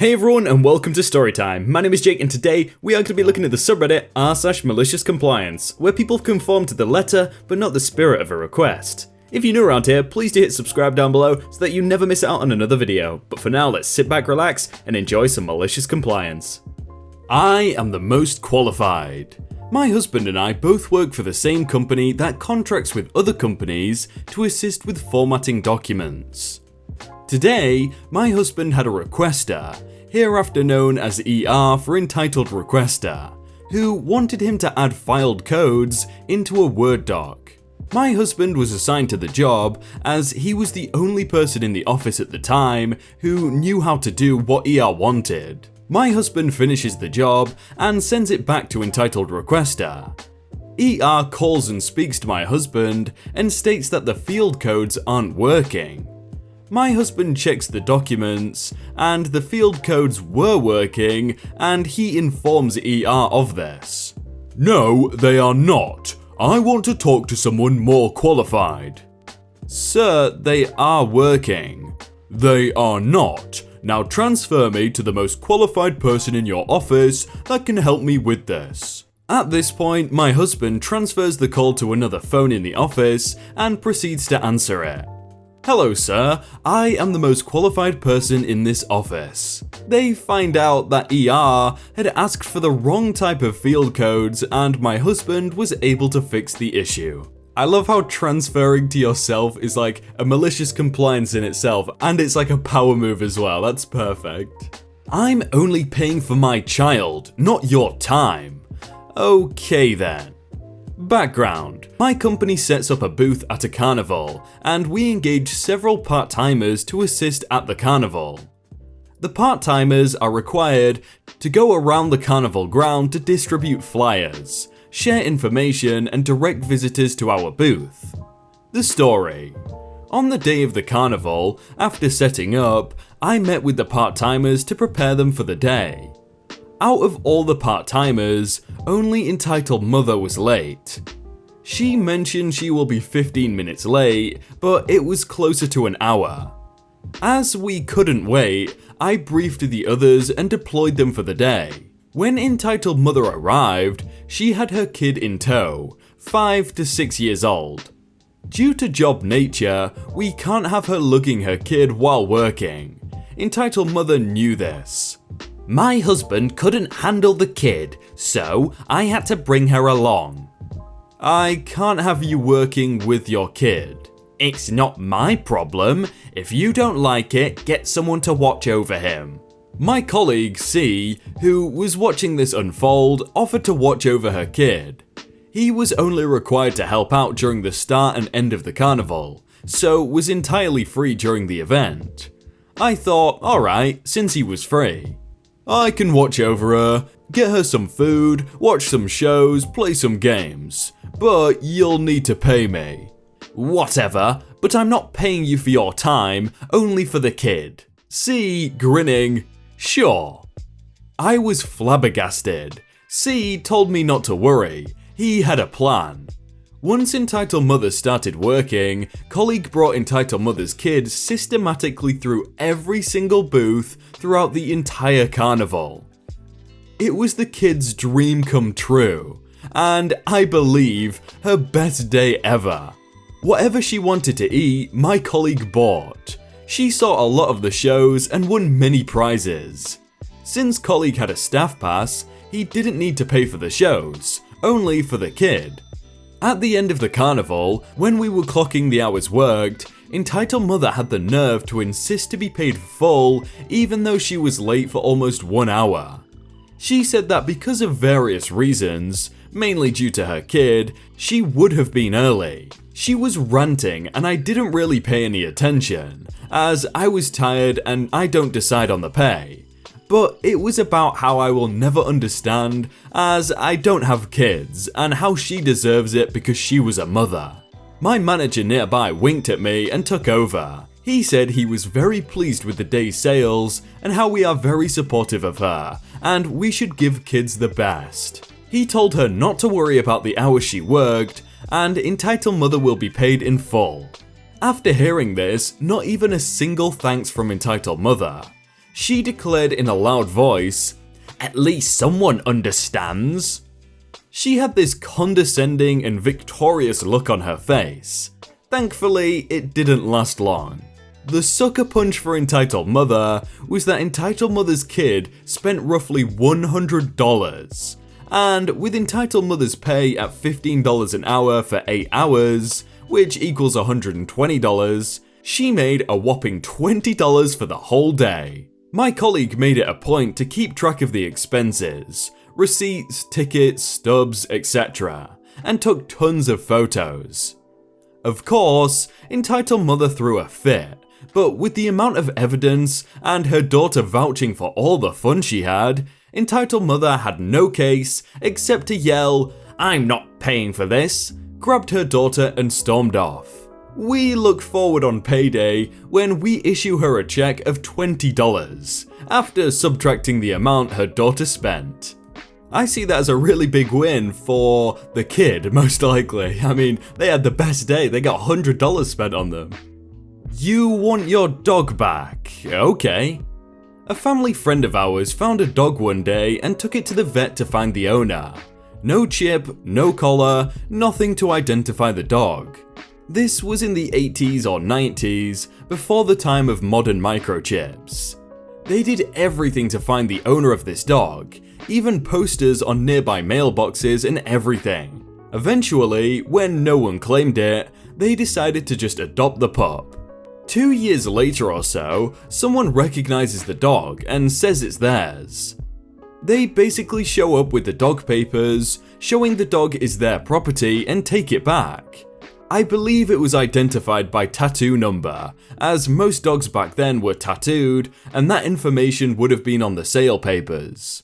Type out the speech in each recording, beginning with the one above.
Hey everyone and welcome to Storytime. My name is Jake and today we are going to be looking at the subreddit r/maliciouscompliance, where people conform to the letter but not the spirit of a request. If you're new around here, please do hit subscribe down below so that you never miss out on another video. But for now, let's sit back, relax, and enjoy some malicious compliance. I am the most qualified. My husband and I both work for the same company that contracts with other companies to assist with formatting documents. Today, my husband had a requester, hereafter known as ER for Entitled Requester, who wanted him to add filed codes into a Word doc. My husband was assigned to the job as he was the only person in the office at the time who knew how to do what ER wanted. My husband finishes the job and sends it back to Entitled Requester. ER calls and speaks to my husband and states that the field codes aren't working. My husband checks the documents, and the field codes were working, and he informs ER of this. No, they are not. I want to talk to someone more qualified. Sir, they are working. They are not. Now transfer me to the most qualified person in your office that can help me with this. At this point, my husband transfers the call to another phone in the office and proceeds to answer it. Hello sir, I am the most qualified person in this office. They find out that ER had asked for the wrong type of field codes and my husband was able to fix the issue. I love how transferring to yourself is like a malicious compliance in itself, and it's like a power move as well. That's perfect. I'm only paying for my child, not your time. Okay then. Background. My company sets up a booth at a carnival, and we engage several part-timers to assist at the carnival. The part-timers are required to go around the carnival ground to distribute flyers, share information, and direct visitors to our booth. The story. On the day of the carnival, after setting up, I met with the part-timers to prepare them for the day. Out of all the part-timers, only Entitled Mother was late. She mentioned she will be 15 minutes late, but it was closer to an hour. As we couldn't wait, I briefed the others and deployed them for the day. When Entitled Mother arrived, she had her kid in tow, 5 to 6 years old. Due to job nature, we can't have her lugging her kid while working. Entitled Mother knew this. My husband couldn't handle the kid, so I had to bring her along. I can't have you working with your kid. It's not my problem. If you don't like it, get someone to watch over him. My colleague C, who was watching this unfold, offered to watch over her kid. He was only required to help out during the start and end of the carnival, so was entirely free during the event. I thought, alright, since he was free. I can watch over her, get her some food, watch some shows, play some games, but you'll need to pay me. Whatever, but I'm not paying you for your time, only for the kid. C, grinning, sure. I was flabbergasted. C told me not to worry, he had a plan. Once Entitled Mother started working, colleague brought Entitled Mother's kid systematically through every single booth throughout the entire carnival. It was the kid's dream come true, and I believe her best day ever. Whatever she wanted to eat, my colleague bought. She saw a lot of the shows and won many prizes. Since colleague had a staff pass, he didn't need to pay for the shows, only for the kid. At the end of the carnival, when we were clocking the hours worked, Entitled Mother had the nerve to insist to be paid full even though she was late for almost 1 hour. She said that because of various reasons, mainly due to her kid, she would have been early. She was ranting and I didn't really pay any attention, as I was tired and I don't decide on the pay. But it was about how I will never understand, as I don't have kids, and how she deserves it because she was a mother. My manager nearby winked at me and took over. He said he was very pleased with the day's sales and how we are very supportive of her, and we should give kids the best. He told her not to worry about the hours she worked, and Entitled Mother will be paid in full. After hearing this, not even a single thanks from Entitled Mother. She declared in a loud voice, "At least someone understands." She had this condescending and victorious look on her face. Thankfully, it didn't last long. The sucker punch for Entitled Mother was that Entitled Mother's kid spent roughly $100, and with Entitled Mother's pay at $15 an hour for 8 hours, which equals $120, she made a whopping $20 for the whole day. My colleague made it a point to keep track of the expenses, receipts, tickets, stubs, etc., and took tons of photos. Of course, Entitled Mother threw a fit, but with the amount of evidence and her daughter vouching for all the fun she had, Entitled Mother had no case except to yell, "I'm not paying for this," grabbed her daughter and stormed off. We look forward on payday when we issue her a check of $20 after subtracting the amount her daughter spent. I see that as a really big win for the kid, most likely. I mean, they had the best day, they got $100 spent on them. You want your dog back? Okay. A family friend of ours found a dog one day and took it to the vet to find the owner. No chip, no collar, nothing to identify the dog. This was in the 80s or 90s, before the time of modern microchips. They did everything to find the owner of this dog, even posters on nearby mailboxes and everything. Eventually, when no one claimed it, they decided to just adopt the pup. 2 years later or so, someone recognizes the dog and says it's theirs. They basically show up with the dog papers, showing the dog is their property and take it back. I believe it was identified by tattoo number, as most dogs back then were tattooed, and that information would have been on the sale papers.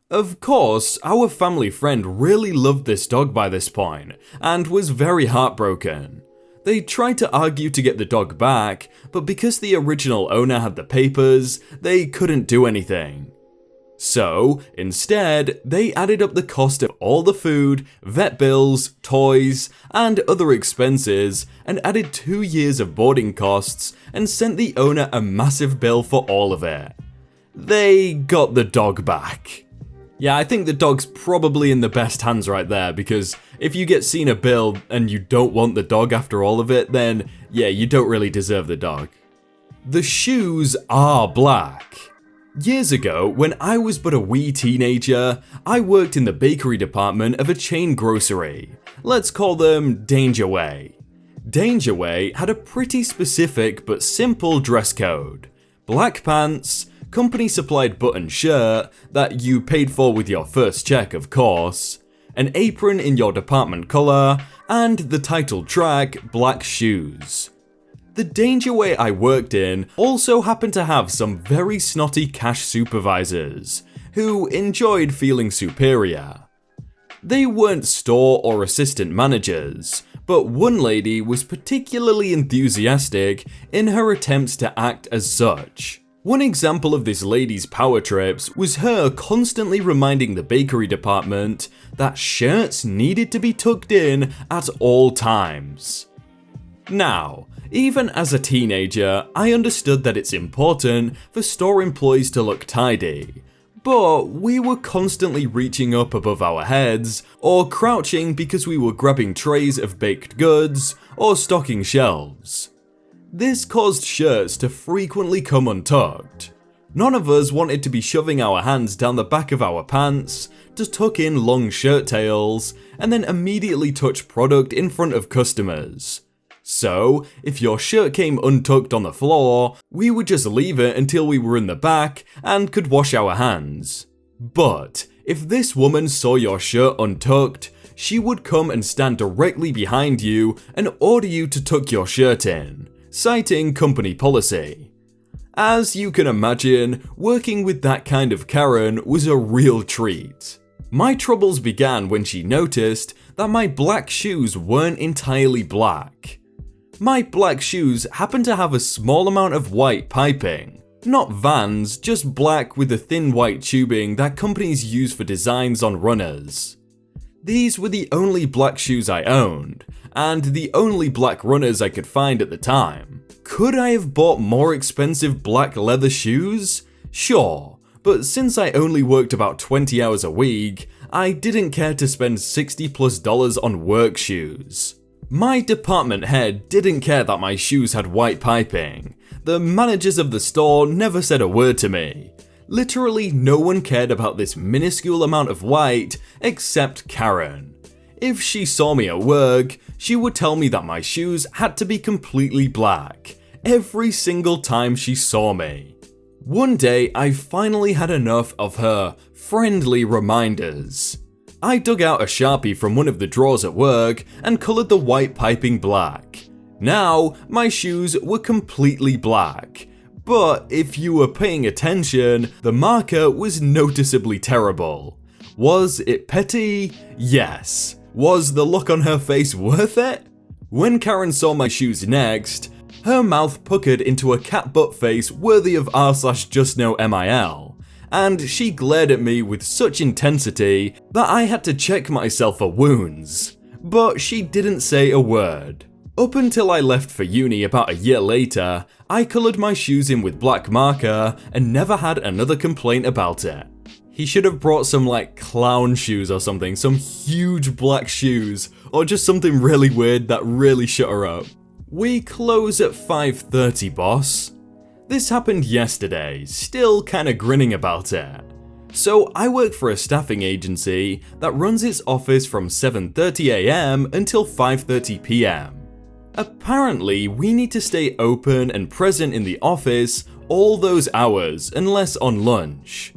Of course, our family friend really loved this dog by this point, and was very heartbroken. They tried to argue to get the dog back, but because the original owner had the papers, they couldn't do anything. So, instead, they added up the cost of all the food, vet bills, toys, and other expenses, and added 2 years of boarding costs, and sent the owner a massive bill for all of it. They got the dog back. Yeah, I think the dog's probably in the best hands right there, because if you get seen a bill and you don't want the dog after all of it, then yeah, you don't really deserve the dog. The shoes are black. Years ago, when I was but a wee teenager, I worked in the bakery department of a chain grocery. Let's call them Dangerway. Dangerway had a pretty specific but simple dress code. Black pants, company supplied button shirt that you paid for with your first check of course, an apron in your department colour, and the title track, black shoes. The Dangerway I worked in also happened to have some very snotty cash supervisors, who enjoyed feeling superior. They weren't store or assistant managers, but one lady was particularly enthusiastic in her attempts to act as such. One example of this lady's power trips was her constantly reminding the bakery department that shirts needed to be tucked in at all times. Now, even as a teenager, I understood that it's important for store employees to look tidy, but we were constantly reaching up above our heads or crouching because we were grabbing trays of baked goods or stocking shelves. This caused shirts to frequently come untucked. None of us wanted to be shoving our hands down the back of our pants to tuck in long shirt tails and then immediately touch product in front of customers. So, if your shirt came untucked on the floor, we would just leave it until we were in the back and could wash our hands. But, if this woman saw your shirt untucked, she would come and stand directly behind you and order you to tuck your shirt in, citing company policy. As you can imagine, working with that kind of Karen was a real treat. My troubles began when she noticed that my black shoes weren't entirely black. My black shoes happen to have a small amount of white piping. Not Vans, just black with the thin white tubing that companies use for designs on runners. These were the only black shoes I owned, and the only black runners I could find at the time. Could I have bought more expensive black leather shoes? Sure, but since I only worked about 20 hours a week, I didn't care to spend $60+ on work shoes. My department head didn't care that my shoes had white piping. The managers of the store never said a word to me. Literally no one cared about this minuscule amount of white except Karen. If she saw me at work, she would tell me that my shoes had to be completely black, every single time she saw me. One day, I finally had enough of her friendly reminders. I dug out a Sharpie from one of the drawers at work and coloured the white piping black. Now, my shoes were completely black. But if you were paying attention, the marker was noticeably terrible. Was it petty? Yes. Was the look on her face worth it? When Karen saw my shoes next, her mouth puckered into a cat butt face worthy of r/justknowmil, and she glared at me with such intensity that I had to check myself for wounds. But she didn't say a word. Up until I left for uni about a year later, I coloured my shoes in with black marker and never had another complaint about it. He should have brought some clown shoes or something, some huge black shoes, or just something really weird that really shut her up. We close at 5:30, boss. This happened yesterday, still kinda grinning about it. So I work for a staffing agency that runs its office from 7:30 AM until 5:30 PM. Apparently, we need to stay open and present in the office all those hours unless on lunch.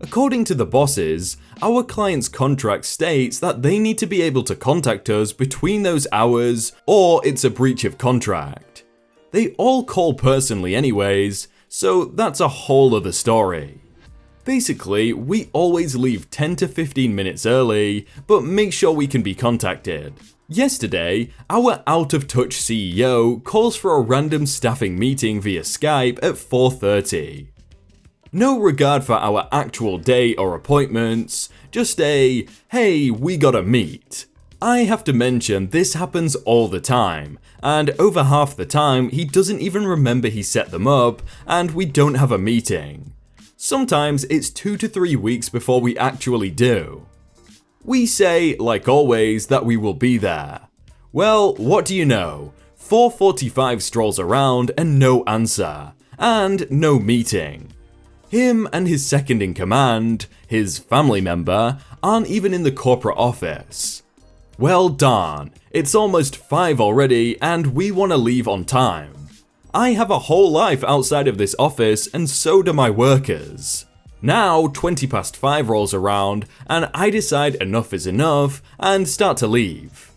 According to the bosses, our client's contract states that they need to be able to contact us between those hours or it's a breach of contract. They all call personally anyways, so that's a whole other story. Basically, we always leave 10 to 15 minutes early, but make sure we can be contacted. Yesterday, our out-of-touch CEO calls for a random staffing meeting via Skype at 4:30. No regard for our actual day or appointments, just a, hey, we gotta meet. I have to mention this happens all the time, and over half the time he doesn't even remember he set them up and we don't have a meeting. Sometimes it's 2 to 3 weeks before we actually do. We say, like always, that we will be there. Well, what do you know? 4:45 strolls around and no answer, and no meeting. Him and his second in command, his family member, aren't even in the corporate office. Well darn, it's almost 5 already and we want to leave on time. I have a whole life outside of this office and so do my workers. Now 5:20 rolls around and I decide enough is enough and start to leave.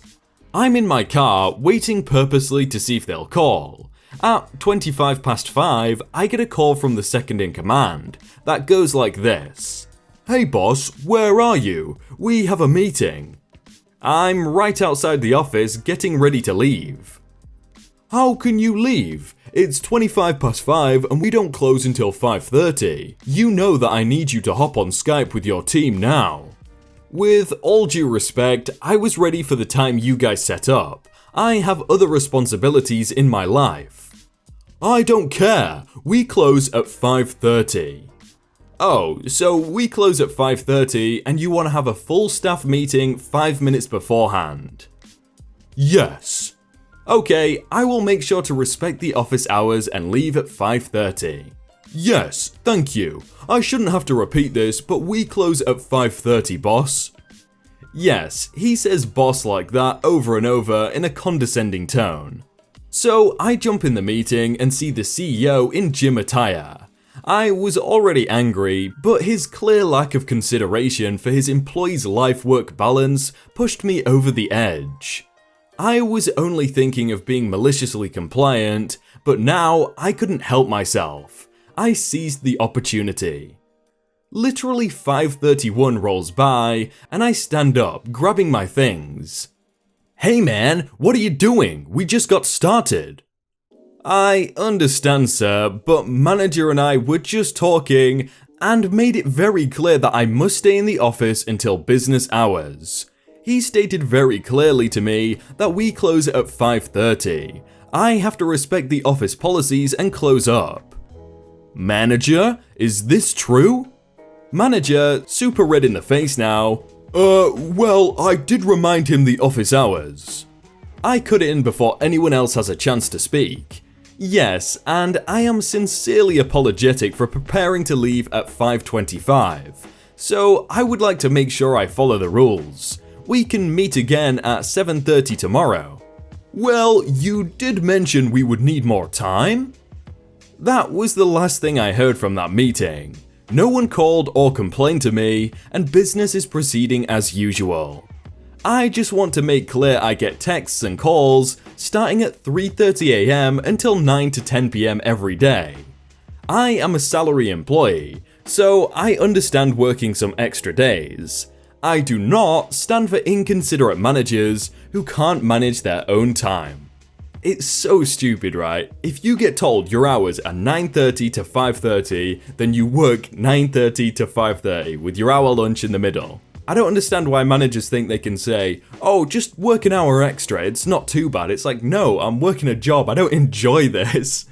I'm in my car waiting purposely to see if they'll call. At 5:25, I get a call from the second in command that goes like this. Hey boss, where are you? We have a meeting. I'm right outside the office getting ready to leave. How can you leave? It's 5:25 and we don't close until 5:30. You know that I need you to hop on Skype with your team now. With all due respect, I was ready for the time you guys set up. I have other responsibilities in my life. I don't care. We close at 5:30. Oh, so we close at 5:30 and you want to have a full staff meeting 5 minutes beforehand? Yes. Okay, I will make sure to respect the office hours and leave at 5:30. Yes, thank you. I shouldn't have to repeat this, but we close at 5:30, boss. Yes, he says boss like that over and over in a condescending tone. So I jump in the meeting and see the CEO in gym attire. I was already angry, but his clear lack of consideration for his employees' life-work balance pushed me over the edge. I was only thinking of being maliciously compliant, but now I couldn't help myself. I seized the opportunity. Literally 5:31 rolls by, and I stand up, grabbing my things. Hey man, what are you doing? We just got started. I understand, sir, but manager and I were just talking and made it very clear that I must stay in the office until business hours. He stated very clearly to me that we close at 5:30. I have to respect the office policies and close up. Manager, is this true? Manager, super red in the face now. Well, I did remind him the office hours. I cut it in before anyone else has a chance to speak. Yes, and I am sincerely apologetic for preparing to leave at 5:25. So I would like to make sure I follow the rules. We can meet again at 7:30 tomorrow. Well, you did mention we would need more time? That was the last thing I heard from that meeting. No one called or complained to me, and business is proceeding as usual. I just want to make clear I get texts and calls starting at 3:30 AM until 9 to 10 PM every day. I am a salary employee, so I understand working some extra days. I do not stand for inconsiderate managers who can't manage their own time. It's so stupid, right? If you get told your hours are 9:30 to 5:30, then you work 9:30 to 5:30 with your hour lunch in the middle. I don't understand why managers think they can say, oh, just work an hour extra, it's not too bad. It's like, no, I'm working a job, I don't enjoy this.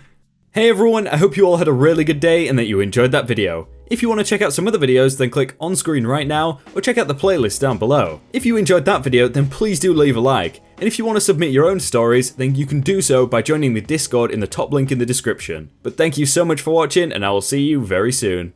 Hey everyone, I hope you all had a really good day and that you enjoyed that video. If you want to check out some other videos, then click on screen right now, or check out the playlist down below. If you enjoyed that video, then please do leave a like. And if you want to submit your own stories, then you can do so by joining the Discord in the top link in the description. But thank you so much for watching, and I will see you very soon.